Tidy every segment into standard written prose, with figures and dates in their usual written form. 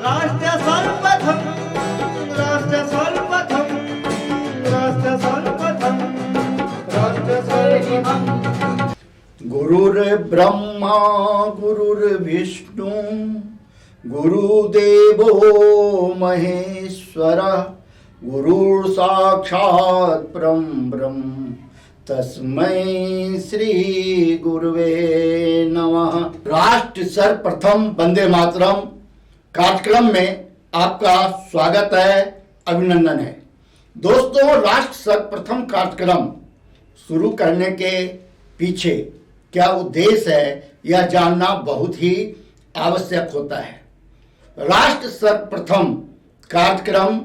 राष्ट्र सर्वप्रथम, राष्ट्र सर्वप्रथम, राष्ट्र सर्वप्रथम, राष्ट्र सर्वप्रथम। गुरुर्ब्रह्मा गुरुर्विष्णु गुरुदेवो महेश्वरः गुरुर्साक्षात् परं ब्रह्म तस्मै श्री गुरुवे नमः। राष्ट्र सर्वप्रथम वंदे मातरम कार्यक्रम में आपका स्वागत है, अभिनंदन है। दोस्तों, राष्ट्र सर्वप्रथम कार्यक्रम शुरू करने के पीछे क्या उद्देश्य है यह जानना बहुत ही आवश्यक होता है। राष्ट्र सर्वप्रथम कार्यक्रम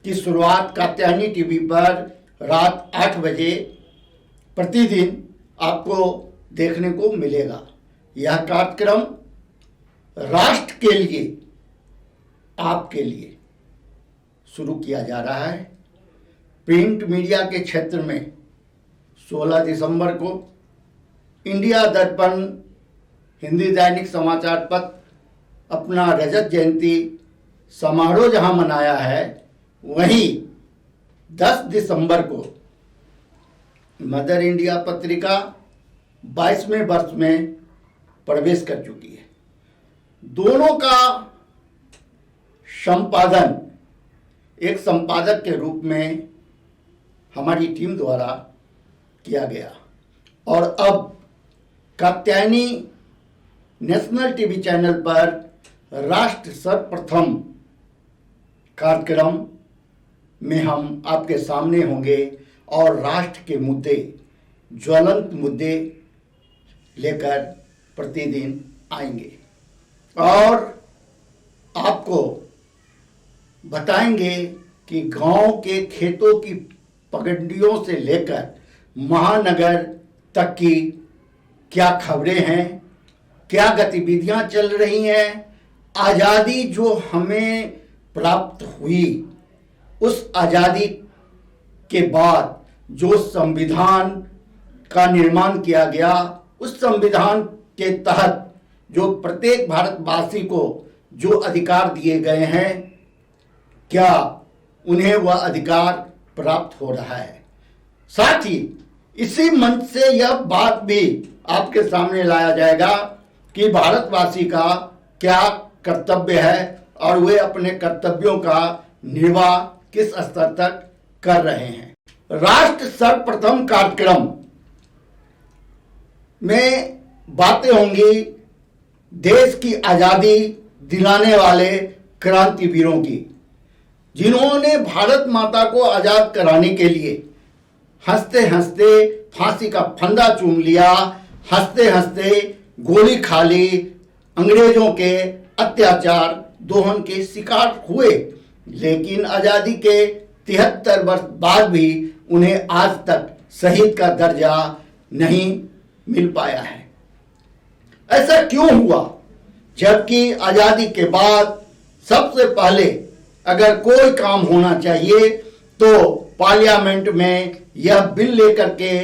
की शुरुआत कात्यायनी टीवी पर रात 8 बजे प्रतिदिन आपको देखने को मिलेगा। यह कार्यक्रम राष्ट्र के लिए, आपके लिए शुरू किया जा रहा है। प्रिंट मीडिया के क्षेत्र में 16 दिसंबर को इंडिया दर्पण हिंदी दैनिक समाचार पत्र अपना रजत जयंती समारोह जहां मनाया है, वहीं 10 दिसंबर को मदर इंडिया पत्रिका 22वें वर्ष में प्रवेश कर चुकी है। दोनों का संपादन एक संपादक के रूप में हमारी टीम द्वारा किया गया और अब कात्यायनी नेशनल टीवी चैनल पर राष्ट्र सर्वप्रथम कार्यक्रम में हम आपके सामने होंगे और राष्ट्र के मुद्दे, ज्वलंत मुद्दे लेकर प्रतिदिन आएंगे और आपको बताएंगे कि गांव के खेतों की पगडंडियों से लेकर महानगर तक की क्या खबरें हैं, क्या गतिविधियां चल रही हैं। आज़ादी जो हमें प्राप्त हुई, उस आज़ादी के बाद जो संविधान का निर्माण किया गया, उस संविधान के तहत जो प्रत्येक भारतवासी को जो अधिकार दिए गए हैं, क्या उन्हें वह अधिकार प्राप्त हो रहा है। साथ ही इसी मंच से यह बात भी आपके सामने लाया जाएगा कि भारतवासी का क्या कर्तव्य है और वे अपने कर्तव्यों का निर्वाह किस स्तर तक कर रहे हैं। राष्ट्र सर्वप्रथम कार्यक्रम में बातें होंगी देश की आजादी दिलाने वाले क्रांतिवीरों की, जिन्होंने भारत माता को आजाद कराने के लिए हंसते हंसते फांसी का फंदा चूम लिया, हंसते हंसते गोली खा ली, अंग्रेजों के अत्याचार दोहन के शिकार हुए, लेकिन आजादी के 73 वर्ष बाद भी उन्हें आज तक शहीद का दर्जा नहीं मिल पाया है। ऐसा क्यों हुआ, जबकि आजादी के बाद सबसे पहले अगर कोई काम होना चाहिए तो पार्लियामेंट में यह बिल लेकर के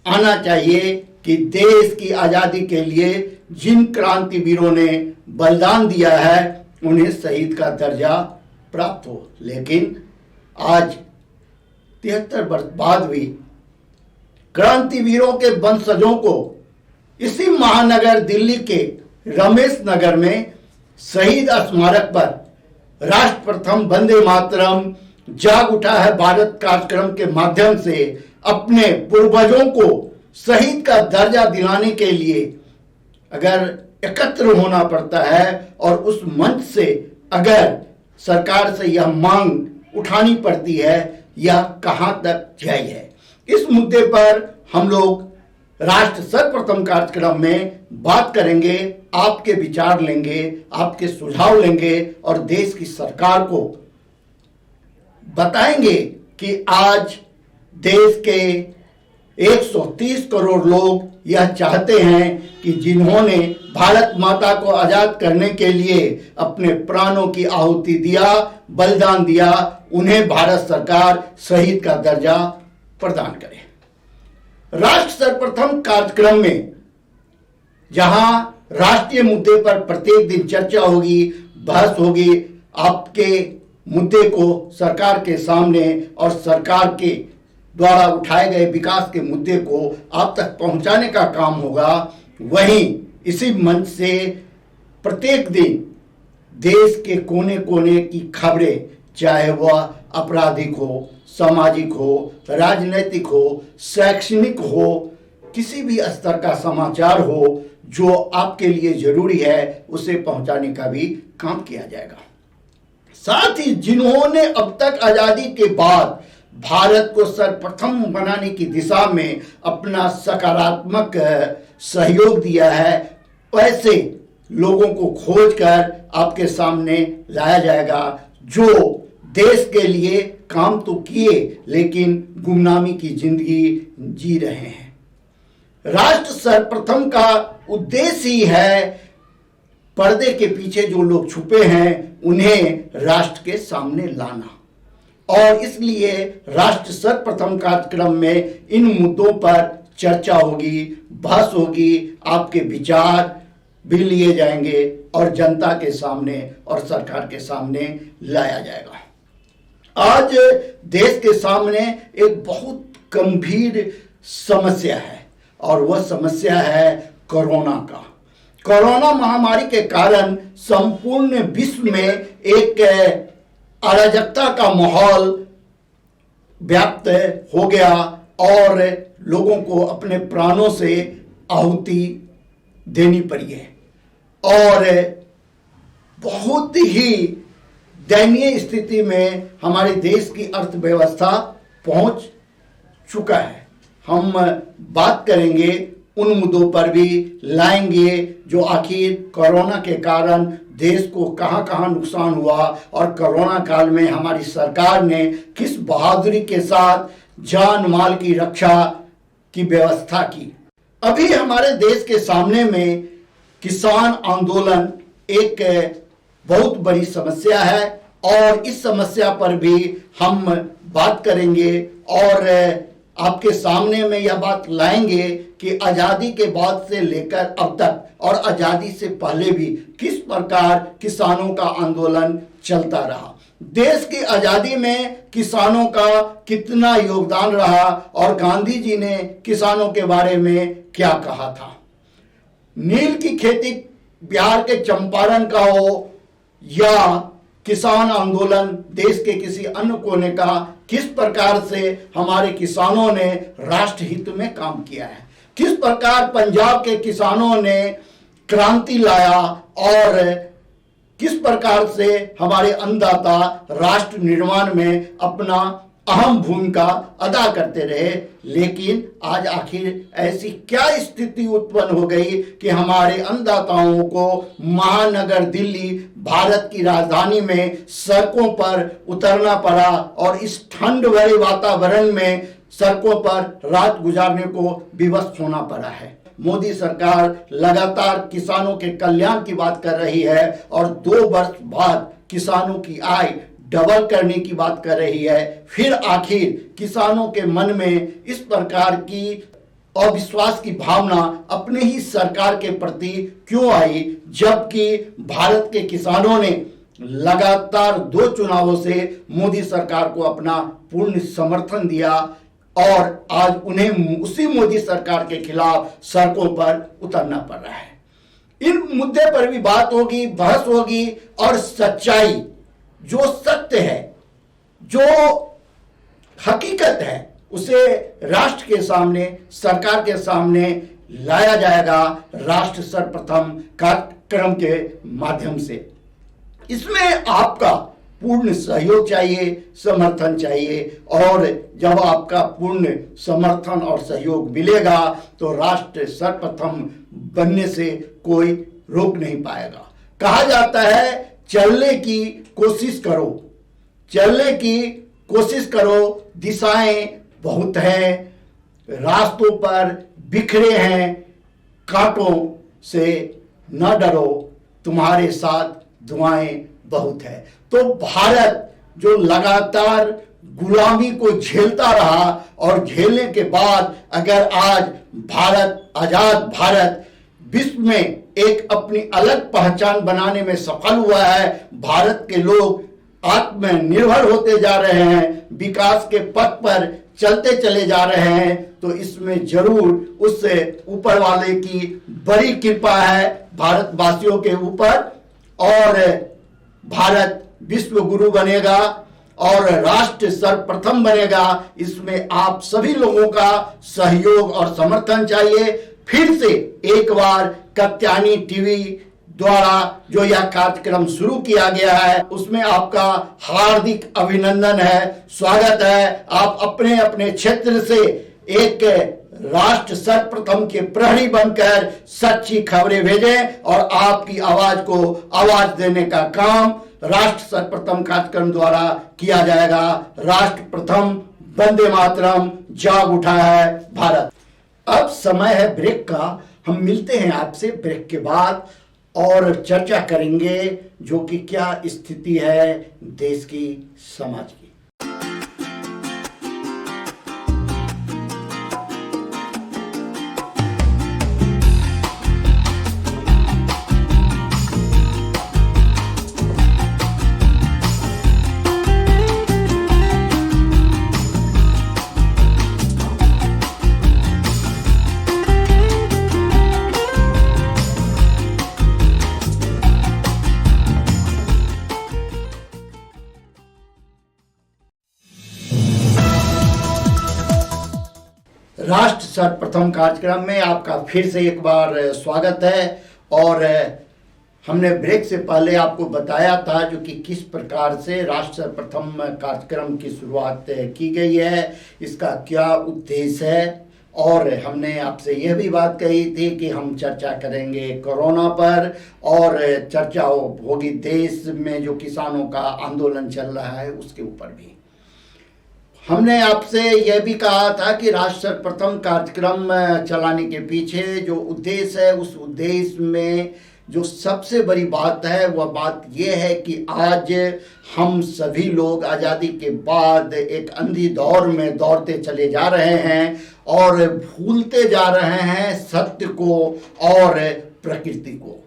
आना चाहिए कि देश की आजादी के लिए जिन क्रांतिवीरों ने बलिदान दिया है उन्हें शहीद का दर्जा प्राप्त हो। लेकिन आज 73 वर्ष बाद भी क्रांतिवीरों के वंशजों को इसी महानगर दिल्ली के रमेश नगर में शहीद स्मारक पर राष्ट्र प्रथम वंदे मातरम जाग उठा है भारत कार्यक्रम के माध्यम से अपने पूर्वजों को शहीद का दर्जा दिलाने के लिए अगर एकत्र होना पड़ता है और उस मंच से अगर सरकार से यह मांग उठानी पड़ती है, यह कहां तक जायज है। इस मुद्दे पर हम लोग राष्ट्र सर्वप्रथम कार्यक्रम में बात करेंगे, आपके विचार लेंगे, आपके सुझाव लेंगे और देश की सरकार को बताएंगे कि आज देश के 130 करोड़ लोग यह चाहते हैं कि जिन्होंने भारत माता को आजाद करने के लिए अपने प्राणों की आहुति दिया, बलिदान दिया, उन्हें भारत सरकार शहीद का दर्जा प्रदान करे। राष्ट्र सर्वप्रथम कार्यक्रम में जहां राष्ट्रीय मुद्दे पर प्रत्येक दिन चर्चा होगी, बहस होगी, आपके मुद्दे को सरकार के सामने और सरकार के द्वारा उठाए गए विकास के मुद्दे को आप तक पहुंचाने का काम होगा। वहीं इसी मंच से प्रत्येक दिन देश के कोने कोने की खबरें, चाहे वह आपराधिक हो, सामाजिक हो, राजनीतिक हो, शैक्षणिक हो, किसी भी स्तर का समाचार हो जो आपके लिए जरूरी है, उसे पहुंचाने का भी काम किया जाएगा। साथ ही जिन्होंने अब तक आजादी के बाद भारत को सर्वप्रथम बनाने की दिशा में अपना सकारात्मक सहयोग दिया है, ऐसे लोगों को खोजकर आपके सामने लाया जाएगा जो देश के लिए काम तो किए लेकिन गुमनामी की जिंदगी जी रहे हैं। राष्ट्र सर्वप्रथम का उद्देश्य ही है पर्दे के पीछे जो लोग छुपे हैं उन्हें राष्ट्र के सामने लाना, और इसलिए राष्ट्र सर्वप्रथम कार्यक्रम में इन मुद्दों पर चर्चा होगी, बहस होगी, आपके विचार भी लिए जाएंगे और जनता के सामने और सरकार के सामने लाया जाएगा। आज देश के सामने एक बहुत गंभीर समस्या है और वह समस्या है कोरोना का। कोरोना महामारी के कारण संपूर्ण विश्व में एक अराजकता का माहौल व्याप्त हो गया और लोगों को अपने प्राणों से आहुति देनी पड़ी है और बहुत ही दयनीय स्थिति में हमारे देश की अर्थव्यवस्था पहुंच चुका है। हम बात करेंगे, उन मुद्दों पर भी लाएंगे जो आखिर कोरोना के कारण देश को कहां कहां नुकसान हुआ और कोरोना काल में हमारी सरकार ने किस बहादुरी के साथ जान माल की रक्षा की व्यवस्था की। अभी हमारे देश के सामने में किसान आंदोलन एक बहुत बड़ी समस्या है और इस समस्या पर भी हम बात करेंगे और आपके सामने में यह बात लाएंगे कि आजादी के बाद से लेकर अब तक और आजादी से पहले भी किस प्रकार किसानों का आंदोलन चलता रहा, देश की आजादी में किसानों का कितना योगदान रहा और गांधी जी ने किसानों के बारे में क्या कहा था। नील की खेती बिहार के चंपारण का हो या किसान आंदोलन देश के किसी अन्य कोने का, किस प्रकार से हमारे किसानों ने राष्ट्र हित में काम किया है, किस प्रकार पंजाब के किसानों ने क्रांति लाया और किस प्रकार से हमारे अन्नदाता राष्ट्र निर्माण में अपना अहम भूमिका अदा करते रहे। लेकिन आज आखिर ऐसी क्या स्थिति उत्पन्न हो गई कि हमारे अन्नदाताओं को महानगर दिल्ली, भारत की राजधानी में सड़कों पर उतरना पड़ा और इस ठंड भरे वातावरण में सड़कों पर रात गुजारने को विवश होना पड़ा है। मोदी सरकार लगातार किसानों के कल्याण की बात कर रही है और 2 वर्ष बाद किसानों की आय डबल करने की बात कर रही है। फिर आखिर किसानों के मन में इस प्रकार की अविश्वास की भावना अपने ही सरकार के प्रति क्यों आई, जबकि भारत के किसानों ने लगातार 2 चुनावों से मोदी सरकार को अपना पूर्ण समर्थन दिया और आज उन्हें उसी मोदी सरकार के खिलाफ सड़कों पर उतरना पड़ रहा है। इन मुद्दे पर भी बात होगी, बहस होगी और सच्चाई, जो सत्य है, जो हकीकत है, उसे राष्ट्र के सामने, सरकार के सामने लाया जाएगा राष्ट्र सर्वप्रथम कार्यक्रम के माध्यम से। इसमें आपका पूर्ण सहयोग चाहिए, समर्थन चाहिए और जब आपका पूर्ण समर्थन और सहयोग मिलेगा तो राष्ट्र सर्वप्रथम बनने से कोई रोक नहीं पाएगा। कहा जाता है चलने की कोशिश करो, चलने की कोशिश करो, दिशाएं बहुत हैं, रास्तों पर बिखरे हैं, कांटों से न डरो, तुम्हारे साथ दुआएं बहुत है। तो भारत जो लगातार गुलामी को झेलता रहा और झेलने के बाद अगर आज भारत, आजाद भारत विश्व में एक अपनी अलग पहचान बनाने में सफल हुआ है। भारत के लोग आत्मनिर्भर होते जा रहे हैं, विकास के पथ पर चलते चले जा रहे हैं, तो इसमें जरूर उस ऊपर वाले की बड़ी कृपा है भारतवासियों के ऊपर, और भारत विश्व गुरु बनेगा और राष्ट्र सर्वप्रथम बनेगा। इसमें आप सभी लोगों का सहयोग और समर्थन चाहिए। फिर से एक बार कत्यानी टीवी द्वारा जो यह कार्यक्रम शुरू किया गया है उसमें आपका हार्दिक अभिनंदन है, स्वागत है। आप अपने अपने क्षेत्र से एक राष्ट्र सर्वप्रथम के प्रहरी बनकर सच्ची खबरें भेजें और आपकी आवाज को आवाज देने का काम राष्ट्र सर्वप्रथम कार्यक्रम द्वारा किया जाएगा। राष्ट्र प्रथम, वंदे मातरम, जाग उठा है भारत। अब समय है ब्रेक का। हम मिलते हैं आपसे ब्रेक के बाद और चर्चा करेंगे जो कि क्या स्थिति है देश की, समाज की। राष्ट्र सर्वप्रथम कार्यक्रम में आपका फिर से एक बार स्वागत है। और हमने ब्रेक से पहले आपको बताया था जो कि किस प्रकार से राष्ट्र सर्वप्रथम कार्यक्रम की शुरुआत की गई है, इसका क्या उद्देश्य है। और हमने आपसे यह भी बात कही थी कि हम चर्चा करेंगे कोरोना पर, और चर्चा होगी देश में जो किसानों का आंदोलन चल रहा है उसके ऊपर भी। हमने आपसे यह भी कहा था कि राष्ट्र सर्वप्रथम कार्यक्रम चलाने के पीछे जो उद्देश्य है, उस उद्देश्य में जो सबसे बड़ी बात है वह बात यह है कि आज हम सभी लोग आज़ादी के बाद एक अंधी दौर में दौड़ते चले जा रहे हैं और भूलते जा रहे हैं सत्य को और प्रकृति को।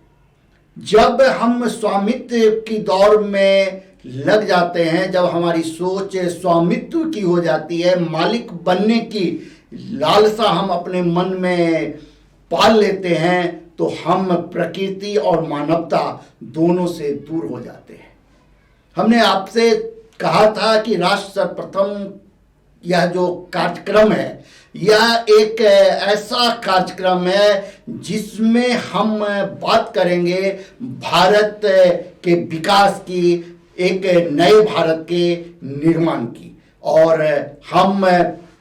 जब हम स्वामित्व की दौड़ में लग जाते हैं, जब हमारी सोच स्वामित्व की हो जाती है, मालिक बनने की लालसा हम अपने मन में पाल लेते हैं, तो हम प्रकृति और मानवता दोनों से दूर हो जाते हैं। हमने आपसे कहा था कि राष्ट्र सर्वप्रथम यह जो कार्यक्रम है यह एक ऐसा कार्यक्रम है जिसमें हम बात करेंगे भारत के विकास की, एक नए भारत के निर्माण की, और हम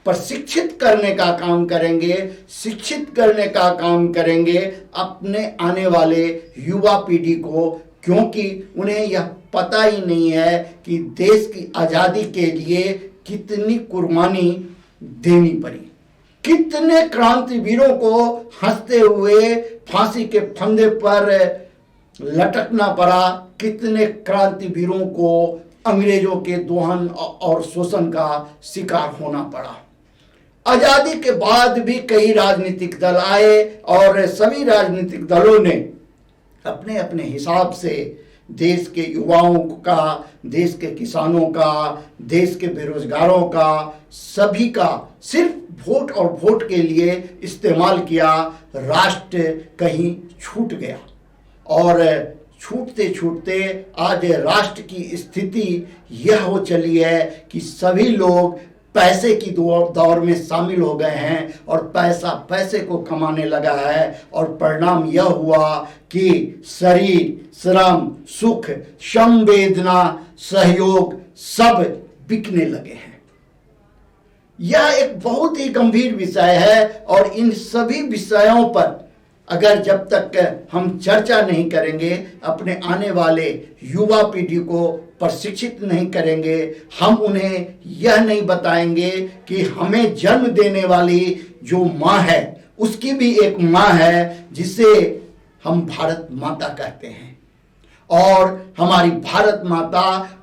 प्रशिक्षित करने का काम करेंगे, शिक्षित करने का काम करेंगे अपने आने वाले युवा पीढ़ी को, क्योंकि उन्हें यह पता ही नहीं है कि देश की आज़ादी के लिए कितनी कुर्बानी देनी पड़ी, कितने क्रांतिवीरों को हंसते हुए फांसी के फंदे पर लटकना पड़ा, कितने क्रांतिवीरों को अंग्रेजों के दोहन और शोषण का शिकार होना पड़ा। आजादी के बाद भी कई राजनीतिक दल आए और सभी राजनीतिक दलों ने अपने अपने हिसाब से देश के युवाओं का, देश के किसानों का, देश के बेरोजगारों का, सभी का सिर्फ वोट और वोट के लिए इस्तेमाल किया। राष्ट्र कहीं छूट गया और छूटते छूटते आज राष्ट्र की स्थिति यह हो चली है कि सभी लोग पैसे की दौर में शामिल हो गए हैं और पैसा पैसे को कमाने लगा है, और परिणाम यह हुआ कि शरीर, श्रम, सुख, संवेदना, सहयोग सब बिकने लगे हैं। यह एक बहुत ही गंभीर विषय है और इन सभी विषयों पर अगर जब तक हम चर्चा नहीं करेंगे, अपने आने वाले युवा पीढ़ी को प्रशिक्षित नहीं करेंगे, हम उन्हें यह नहीं बताएंगे कि हमें जन्म देने वाली जो माँ है उसकी भी एक माँ है जिसे हम भारत माता कहते हैं, और हमारी भारत माता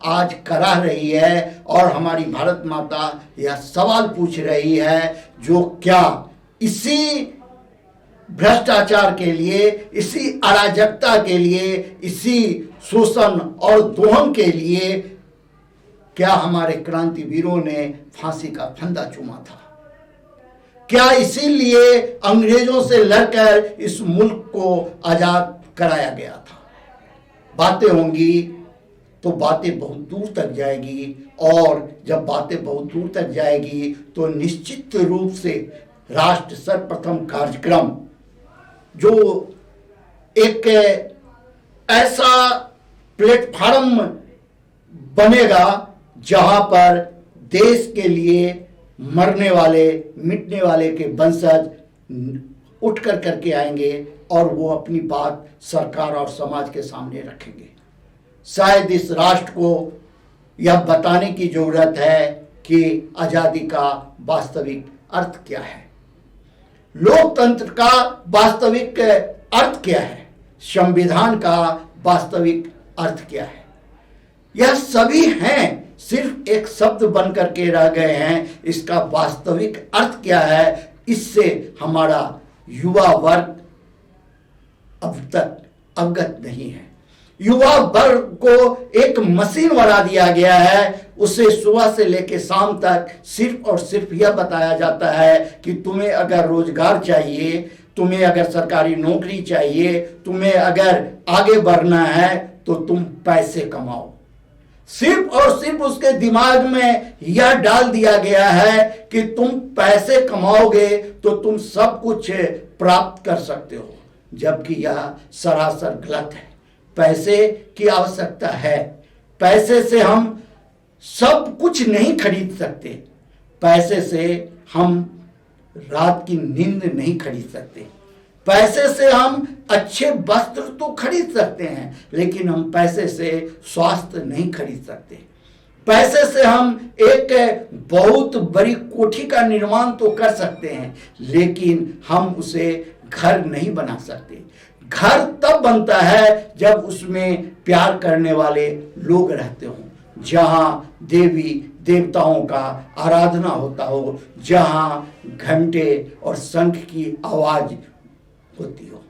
आज करा रही है और हमारी भारत माता यह सवाल पूछ रही है जो क्या इसी भ्रष्टाचार के लिए, इसी अराजकता के लिए, इसी शोषण और दोहन के लिए क्या हमारे क्रांतिवीरों ने फांसी का फंदा चूमा था? क्या इसीलिए अंग्रेजों से लड़कर इस मुल्क को आजाद कराया गया था? बातें होंगी तो बातें बहुत दूर तक जाएगी, और जब बातें बहुत दूर तक जाएगी तो निश्चित रूप से राष्ट्र सर्वप्रथम कार्यक्रम जो एक ऐसा प्लेटफार्म बनेगा जहां पर देश के लिए मरने वाले, मिटने वाले के वंशज उठ कर करके आएंगे और वो अपनी बात सरकार और समाज के सामने रखेंगे। शायद इस राष्ट्र को यह बताने की जरूरत है कि आजादी का वास्तविक अर्थ क्या है, लोकतंत्र का वास्तविक अर्थ क्या है, संविधान का वास्तविक अर्थ क्या है। यह सभी हैं, सिर्फ एक शब्द बन करके रह गए हैं। इसका वास्तविक अर्थ क्या है, इससे हमारा युवा वर्ग अब तक अवगत नहीं है। युवा वर्ग को एक मशीन बना दिया गया है, उसे सुबह से लेकर शाम तक सिर्फ और सिर्फ यह बताया जाता है कि तुम्हें अगर रोजगार चाहिए, तुम्हें अगर सरकारी नौकरी चाहिए, तुम्हें अगर आगे बढ़ना है तो तुम पैसे कमाओ। सिर्फ और सिर्फ उसके दिमाग में यह डाल दिया गया है कि तुम पैसे कमाओगे तो तुम सब कुछ प्राप्त कर सकते हो, जबकि यह सरासर गलत है। पैसे की आवश्यकता है, पैसे से हम सब कुछ नहीं खरीद सकते, पैसे से हम रात की नींद नहीं खरीद सकते, पैसे से हम अच्छे वस्त्र तो खरीद सकते हैं, लेकिन हम पैसे से स्वास्थ्य नहीं खरीद सकते। पैसे से हम एक बहुत बड़ी कोठी का निर्माण तो कर सकते हैं, लेकिन हम उसे घर नहीं बना सकते। घर तब बनता है जब उसमें प्यार करने वाले लोग रहते हों, जहां देवी देवताओं का आराधना होता हो, जहां घंटे और शंख की आवाज होती हो,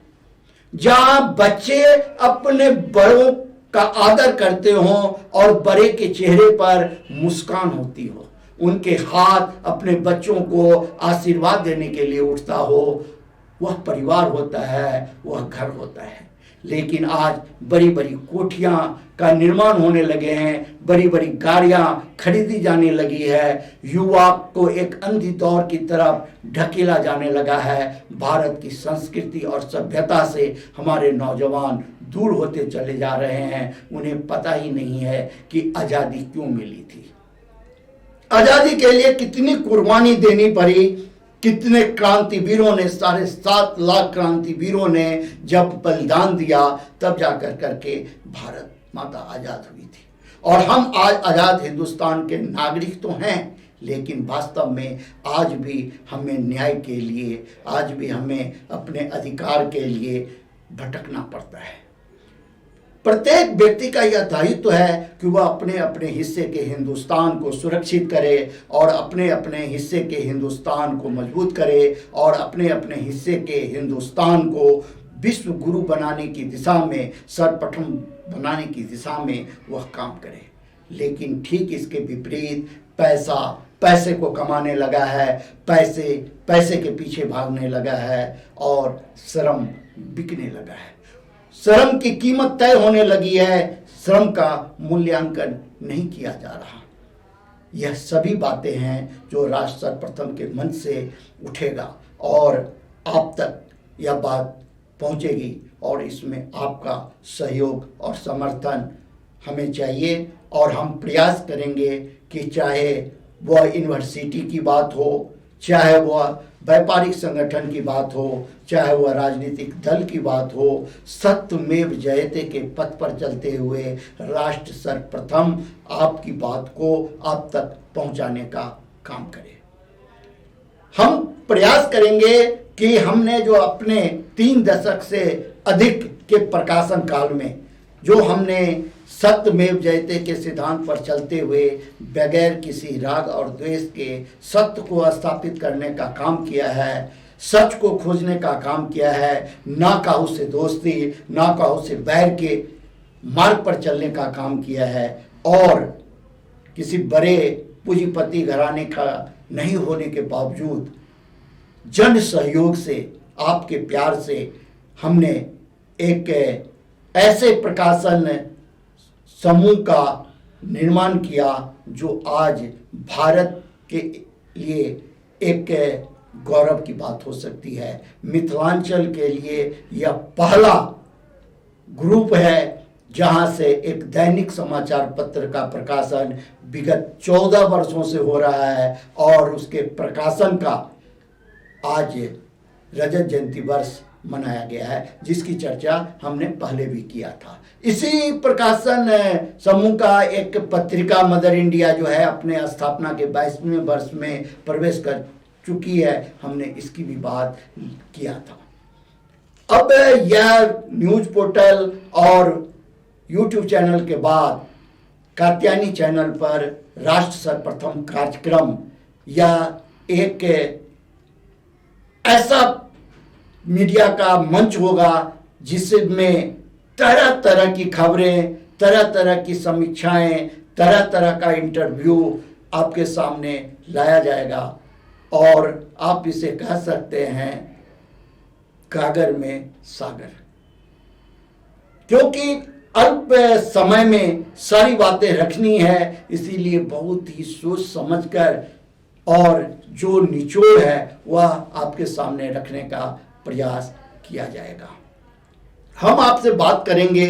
जहां बच्चे अपने बड़ों का आदर करते हों और बड़े के चेहरे पर मुस्कान होती हो, उनके हाथ अपने बच्चों को आशीर्वाद देने के लिए उठता हो, वह परिवार होता है, वह घर होता है। लेकिन आज बड़ी बड़ी कोठियां का निर्माण होने लगे हैं, बड़ी बड़ी गाड़ियां खरीदी जाने लगी है, युवा को एक अंधी दौर की तरफ ढकेला जाने लगा है। भारत की संस्कृति और सभ्यता से हमारे नौजवान दूर होते चले जा रहे हैं। उन्हें पता ही नहीं है कि आजादी क्यों मिली थी, आजादी के लिए कितनी कुर्बानी देनी पड़ी, कितने क्रांतिवीरों ने, 7.5 लाख क्रांतिवीरों ने जब बलिदान दिया तब जाकर करके भारत माता आजाद हुई थी। और हम आज आजाद हिंदुस्तान के नागरिक तो हैं, लेकिन वास्तव में आज भी हमें न्याय के लिए, आज भी हमें अपने अधिकार के लिए भटकना पड़ता है। प्रत्येक व्यक्ति का यह दायित्व है कि वह अपने अपने हिस्से के हिंदुस्तान को सुरक्षित करे और अपने अपने हिस्से के हिंदुस्तान को मजबूत करे और अपने अपने हिस्से के हिंदुस्तान को विश्व गुरु बनाने की दिशा में, सर्वप्रथम बनाने की दिशा में वह काम करे। लेकिन ठीक इसके विपरीत पैसे को कमाने लगा है, पैसे के पीछे भागने लगा है और श्रम बिकने लगा है। श्रम की कीमत तय होने लगी है, श्रम का मूल्यांकन नहीं किया जा रहा। यह सभी बातें हैं जो राष्ट्र सर्वप्रथम के मन से उठेगा और आप तक यह बात पहुंचेगी और इसमें आपका सहयोग और समर्थन हमें चाहिए। और हम प्रयास करेंगे कि चाहे वह यूनिवर्सिटी की बात हो, चाहे वह व्यापारिक संगठन की बात हो, चाहे वह राजनीतिक दल की बात हो, सत्यमेव जयते के पथ पर चलते हुए राष्ट्र सर्वप्रथम आपकी बात को आप तक पहुंचाने का काम करे। हम प्रयास करेंगे कि हमने जो अपने 3 दशक से अधिक के प्रकाशन काल में जो हमने सत्यमेव जयते के सिद्धांत पर चलते हुए बगैर किसी राग और द्वेष के सत्य को स्थापित करने का काम किया है, सच को खोजने का काम किया है, ना काहू से दोस्ती ना काहू से बैर के मार्ग पर चलने का काम किया है, और किसी बड़े पूंजीपति घराने का नहीं होने के बावजूद जन सहयोग से, आपके प्यार से हमने एक ऐसे प्रकाशन समूह का निर्माण किया जो आज भारत के लिए एक गौरव की बात हो सकती है। मिथिलांचल के लिए यह पहला ग्रुप है जहां से एक दैनिक समाचार पत्र का प्रकाशन विगत 14 वर्षों से हो रहा है, और उसके प्रकाशन का आज रजत जयंती वर्ष मनाया गया है, जिसकी चर्चा हमने पहले भी किया था। इसी प्रकाशन समूह का एक पत्रिका मदर इंडिया जो है अपने स्थापना के 22वें वर्ष में प्रवेश कर चुकी है, हमने इसकी भी बात किया था। अब यह न्यूज पोर्टल और यूट्यूब चैनल के बाद कात्यायनी चैनल पर राष्ट्र सर्वप्रथम कार्यक्रम या एक ऐसा मीडिया का मंच होगा जिसमें तरह तरह की खबरें, तरह तरह की समीक्षाएं, तरह तरह का इंटरव्यू आपके सामने लाया जाएगा, और आप इसे कह सकते हैं गागर में सागर, क्योंकि अल्प समय में सारी बातें रखनी है, इसीलिए बहुत ही सोच समझकर और जो निचोड़ है वह आपके सामने रखने का प्रयास किया जाएगा। हम आपसे बात करेंगे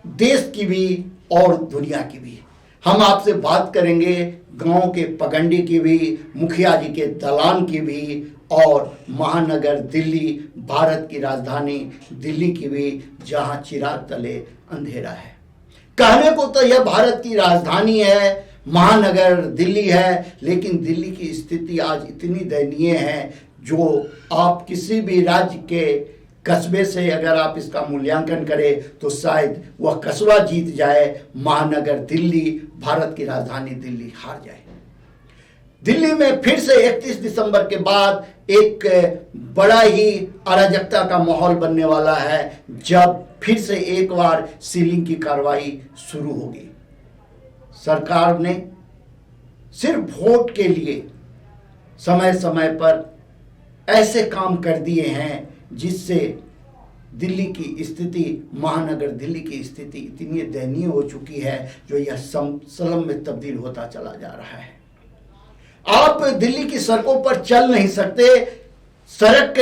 देश की भी और दुनिया की भी। हम आपसे बात करेंगे गांव के पगंडी की भी, मुखिया जी के दलान की भी, और महानगर दिल्ली, भारत की राजधानी दिल्ली की भी, जहां चिराग तले अंधेरा है। कहने को तो यह भारत की राजधानी है, महानगर दिल्ली है, लेकिन दिल्ली की स्थिति आज इतनी दयनीय है जो आप किसी भी राज्य के कस्बे से अगर आप इसका मूल्यांकन करें तो शायद वह कस्बा जीत जाए, महानगर दिल्ली, भारत की राजधानी दिल्ली हार जाए। दिल्ली में फिर से 31 दिसंबर के बाद एक बड़ा ही अराजकता का माहौल बनने वाला है, जब फिर से एक बार सीलिंग की कार्रवाई शुरू होगी। सरकार ने सिर्फ वोट के लिए समय समय पर ऐसे काम कर दिए हैं जिससे दिल्ली की स्थिति, महानगर दिल्ली की स्थिति इतनी दयनीय हो चुकी है जो यह स्लम में तब्दील होता चला जा रहा है। आप दिल्ली की सड़कों पर चल नहीं सकते। सड़क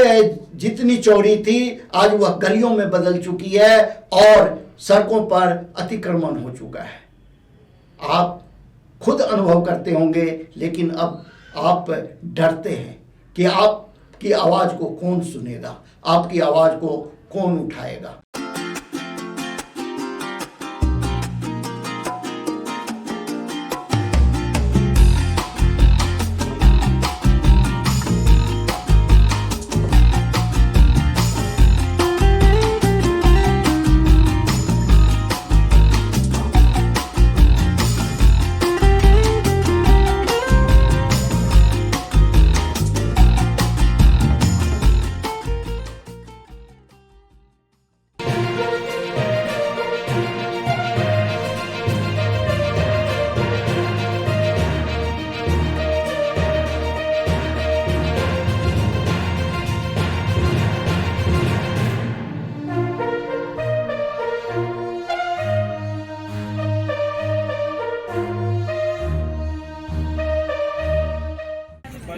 जितनी चौड़ी थी आज वह गलियों में बदल चुकी है और सड़कों पर अतिक्रमण हो चुका है। आप खुद अनुभव करते होंगे, लेकिन अब आप डरते हैं कि आपकी आवाज को कौन सुनेगा, आपकी आवाज को कौन उठाएगा।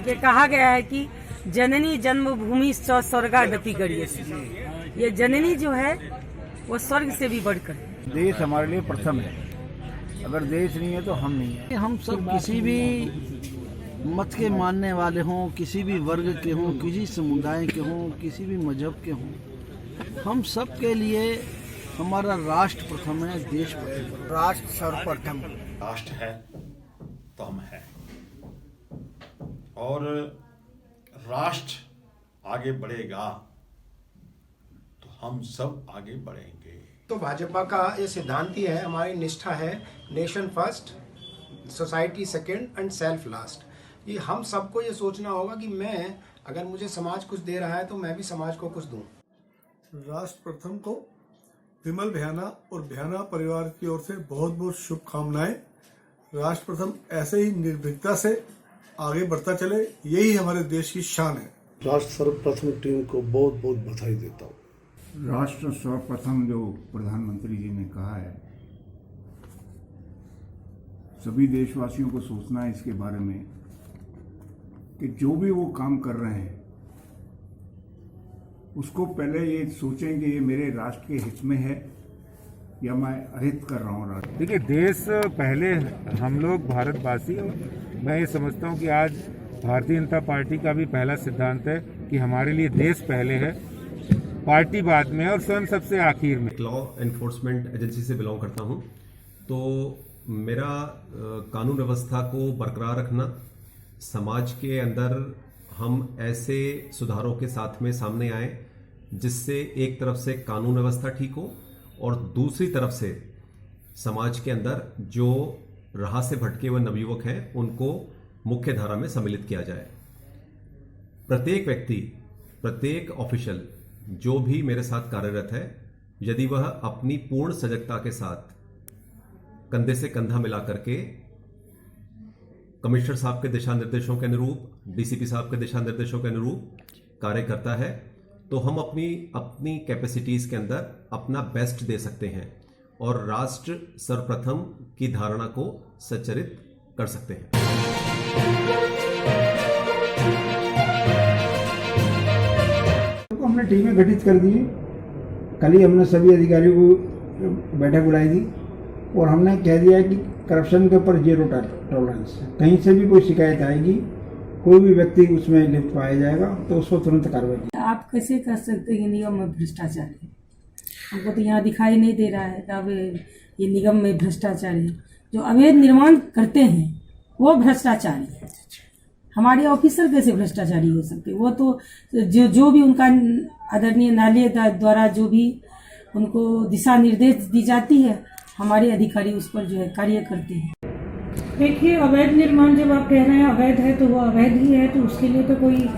ये कहा गया है कि जननी जन्मभूमि स्वर्गादपि गरीयसी। ये जननी जो है वो स्वर्ग से भी बढ़कर है। देश हमारे लिए प्रथम है, अगर देश नहीं है तो हम नहीं है। हम सब किसी भी मत के मानने वाले हों, किसी भी वर्ग के हों, किसी समुदाय के हों, किसी भी मजहब के हों, हम सब के लिए हमारा राष्ट्र प्रथम है, देश प्रथम, राष्ट्र सर्वप्रथम। राष्ट्र है तो हम हैं, और राष्ट्र आगे बढ़ेगा तो हम सब आगे बढ़ेंगे। तो भाजपा का ये सिद्धांत ही है, हमारी निष्ठा है, nation first, society second and self last. ये हम सबको ये सोचना होगा कि मैं अगर मुझे समाज कुछ दे रहा है तो मैं भी समाज को कुछ दूं। राष्ट्र प्रथम को विमल भ्याना और भ्याना परिवार की ओर से बहुत बहुत शुभकामनाएं। राष्ट्र प्रथम ऐसे ही निर्भीकता से आगे बढ़ता चले, यही हमारे देश की शान है। राष्ट्र सर्वप्रथम टीम को बहुत बहुत बधाई देता हूँ। राष्ट्र सर्वप्रथम जो प्रधानमंत्री जी ने कहा है, सभी देशवासियों को सोचना है इसके बारे में कि जो भी वो काम कर रहे हैं उसको पहले ये सोचें कि ये मेरे राष्ट्र के हित में है या मैं अहित कर रहा हूँ राष्ट्र। देखिए, देश पहले, हम लोग भारतवासी, मैं ये समझता हूँ कि आज भारतीय जनता पार्टी का भी पहला सिद्धांत है कि हमारे लिए देश पहले है, पार्टी बाद में और स्वयं सबसे आखिर में। लॉ एनफोर्समेंट एजेंसी से बिलोंग करता हूँ, तो मेरा कानून व्यवस्था को बरकरार रखना, समाज के अंदर हम ऐसे सुधारों के साथ में सामने आए जिससे एक तरफ से कानून व्यवस्था ठीक हो और दूसरी तरफ से समाज के अंदर जो राह से भटके हुए नवयुवक हैं उनको मुख्य धारा में सम्मिलित किया जाए। प्रत्येक व्यक्ति, प्रत्येक ऑफिशियल जो भी मेरे साथ कार्यरत है, यदि वह अपनी पूर्ण सजगता के साथ कंधे से कंधा मिला करके कमिश्नर साहब के दिशा निर्देशों के अनुरूप, डीसीपी साहब के दिशा निर्देशों के अनुरूप कार्य करता है, तो हम अपनी कैपेसिटीज के अंदर अपना बेस्ट दे सकते हैं और राष्ट्र सर्वप्रथम की धारणा को सच्चरित कर सकते हैं। तो हमने टीमें गठित कर दी। कल ही हमने सभी अधिकारियों को बैठक बुलाई थी और हमने कह दिया कि करप्शन के ऊपर 0 टॉलरेंस। कहीं से भी कोई शिकायत आएगी, कोई भी व्यक्ति उसमें लिप्त पाया जाएगा तो उसको तुरंत कार्रवाई। आप कैसे कर सकते हैं कि निगम में भ्रष्टाचार है? हमको तो यहाँ दिखाई नहीं दे रहा है कि अब ये निगम में भ्रष्टाचार है। जो अवैध निर्माण करते हैं वो भ्रष्टाचारी है। हमारे ऑफिसर कैसे भ्रष्टाचारी हो सकते? वो तो जो भी उनका आदरणीय न्यायालय द्वारा जो भी उनको दिशा निर्देश दी जाती है, हमारे अधिकारी उस पर जो है कार्य करते हैं। देखिए, अवैध निर्माण जब आप कह रहे हैं अवैध है तो वो अवैध ही है, तो उसके लिए तो कोई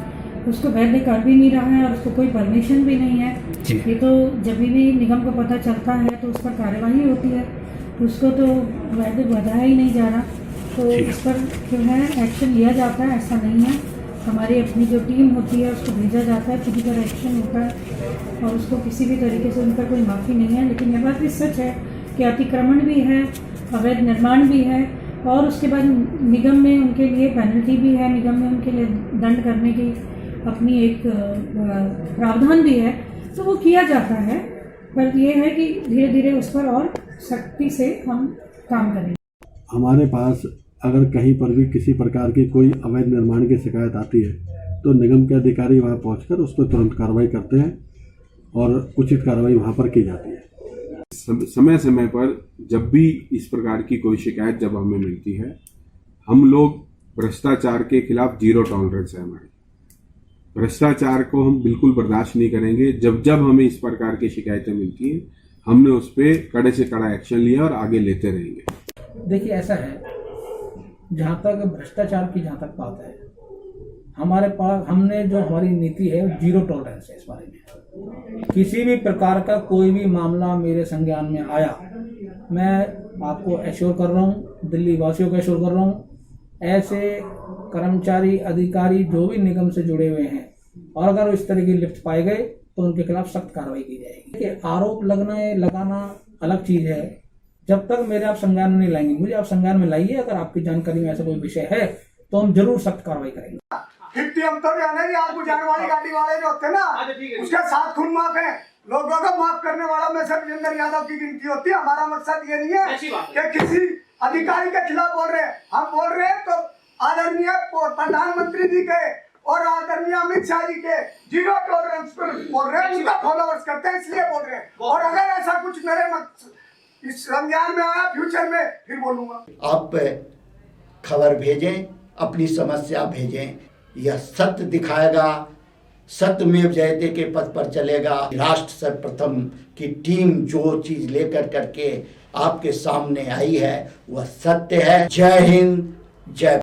उसको वैध कर भी नहीं रहा है और उसको कोई परमिशन भी नहीं है। ये तो जब भी निगम को पता चलता है तो उस पर कार्रवाई होती है, उसको तो वैध बढ़ाया ही नहीं जा रहा, तो इस पर जो है एक्शन लिया जाता है। ऐसा नहीं है, हमारी अपनी जो टीम होती है उसको भेजा जाता है, फिजिकल एक्शन होता है और उसको किसी भी तरीके से उन पर कोई माफ़ी नहीं है। लेकिन यह बात भी सच है कि अतिक्रमण भी है, अवैध निर्माण भी है और उसके बाद निगम में उनके लिए पेनल्टी भी है, निगम में उनके लिए दंड करने की अपनी एक प्रावधान भी है, तो वो किया जाता है। पर ये है कि धीरे धीरे उस पर और सख्ती से हम काम करेंगे। हमारे पास अगर कहीं पर भी किसी प्रकार की कोई अवैध निर्माण की शिकायत आती है तो निगम के अधिकारी वहां पहुंचकर उस पर तुरंत कार्रवाई करते हैं और उचित कार्रवाई वहां पर की जाती है। समय समय पर जब भी इस प्रकार की कोई शिकायत जब हमें मिलती है, हम लोग भ्रष्टाचार के खिलाफ 0 टॉलरेंस है हमारी। भ्रष्टाचार को हम बिल्कुल बर्दाश्त नहीं करेंगे। जब जब हमें इस प्रकार की शिकायतें मिलती हैं, हमने उस पर कड़े से कड़ा एक्शन लिया और आगे लेते रहेंगे। देखिए, ऐसा है, जहाँ तक भ्रष्टाचार की जहाँ तक बात है, हमारे पास हमने जो हमारी नीति है 0 टॉलरेंस है इस बारे में। किसी भी प्रकार का कोई भी मामला मेरे संज्ञान में आया, मैं आपको एश्योर कर रहा हूँ, दिल्ली वासियों को एश्योर कर रहा हूँ, ऐसे कर्मचारी अधिकारी जो भी निगम से जुड़े हुए हैं और अगर इस तरह की लिप्त पाए गए तो उनके खिलाफ सख्त कार्रवाई की जाएगी। कि आरोप लगाना अलग चीज है, जब तक मेरे आप संज्ञान में नहीं लाएंगे, मुझे आप संज्ञान में लाइए। अगर आपकी जानकारी में ऐसा कोई विषय है तो हम जरूर सख्त कार्रवाई करेंगे। हम तो आप बुझाने वाली गाड़ी वाले जो होते हैं ना, उसके 7 खून माफ है। लोगों को माफ करने वाला में सर वीरेंद्र यादव की गिनती होती है। हमारा मकसद ये नहीं है कि किसी अधिकारी के खिलाफ बोल रहे हैं। हम बोल रहे हैं तो आदरणीय प्रधानमंत्री जी के और आदरणीय अमित शाह जी के 0 टॉलरेंस पर बोल रहे हैं। उनका फॉलोअर्स करते हैं इसलिए बोल रहे हैं। और अगर ऐसा कुछ मेरे इस संज्ञान में आया फ्यूचर में फिर बोलूंगा। आप खबर भेजें, अपनी समस्या भेजें, यह सत्य दिखाएगा, सत्यमेव जयते के पथ पर चलेगा। राष्ट्र सर्वप्रथम की टीम जो चीज लेकर करके आपके सामने आई है वह सत्य है। जय हिंद, जय